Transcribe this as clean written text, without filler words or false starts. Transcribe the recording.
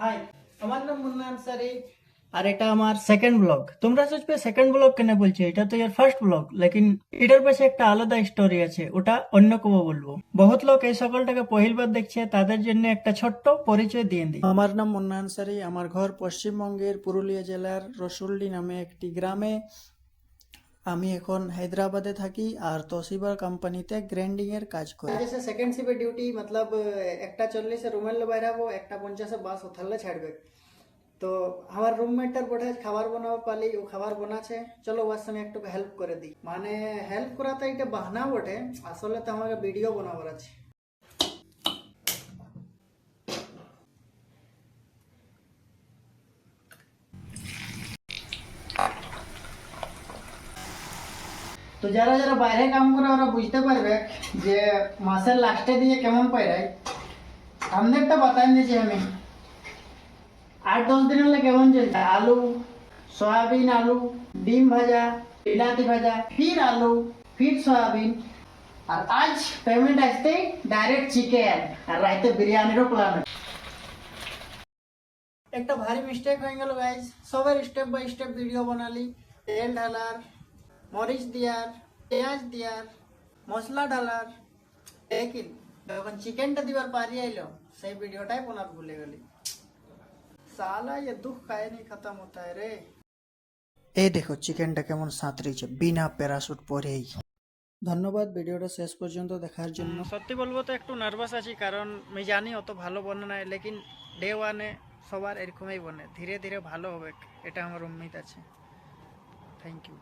High, আমার নাম মুন্না আনসারি আর এটা আমার সেকেন্ড ব্লগ। তোমরা সোচবে সেকেন্ড ব্লগ কেন বলছি, এটা তো এর ফার্স্ট ব্লগ, লেকিন এটার পাশে একটা আলাদা স্টোরি আছে, ওটা অন্য কেউ বলবো। বহুত লোক এই সকলটাকে পহিলবার দেখছে, তাদের জন্য একটা ছোট্ট পরিচয় দিয়ে দিই। আমার নাম মুন্না আনসারি, আমার ঘর পশ্চিমবঙ্গের পুরুলিয়া জেলার রসুলডি নামে একটি গ্রামে। আমি এখন হায়দ্রাবাদে থাকি আর তোশিবা কোম্পানিতে গ্র্যান্ডিং এর কাজ করি। जैसे सेकंड शिफ्ट ডিউটি मतलब একটা 40 রুমের বাইরাবো, একটা 50 বাস ওথালে ছাড়বে। তো আমার রুমমেটটার বটে খাবার বানাবো পালি, ও খাবার বানাচ্ছে, চলো ওর সঙ্গে একটু হেল্প করে দিই। মানে হেল্প করাতে এটা বাহানা বটে, আসলে তো আমাকে ভিডিও বানাবার আছে। তো যারা যারা বাইরে কাম করে ওরা বুঝতে পারবে যে মাসের লাস্টে দিয়ে কেমন পাইরাই। আমাদেরটা বাতাই দিয়েছি আমি 8-10 दिन হলে কেমন চলছে। আলু, সয়াবিন, আলু, ডিম ভাজা, বিলাতি ভাজা, ফির আলু, ফির সয়াবিন। আর আজ পেমেন্ট আসতেই ডাইরেক্ট চিকেন আর রাইতে বিরিয়ানিরও প্ল্যান। একটা ভারী মিস্টেক হয়ে গেল গাইজ, সবার স্টেপ বাই স্টেপ ভিডিও বানালি। তেল ঢালার, মরিচ দিয়ার, পেঁয়াজ দিয়ার, মশলা ঢালার, লেকিন যখন চিকেনটা দিবার পারি আইলো সেই ভিডিওটাই বানাতে ভুলে গেলি। साला ये दुख काहे नहीं खत्म होता है रे। এই দেখো চিকেনটা কেমন সাঁতরেছে বিনা প্যারাশুট পরেই। ধন্যবাদ ভিডিওটা শেষ পর্যন্ত দেখার জন্য। সত্যি বলবো তো একটু নার্ভাস আছি, কারণ আমি জানি অত ভালো বনে নাই, লেকিন ডে ওয়ানে সবার এরকমই বনে, ধীরে ধীরে ভালো হবে, এটা আমার উম্মিদ আছে। Thank you.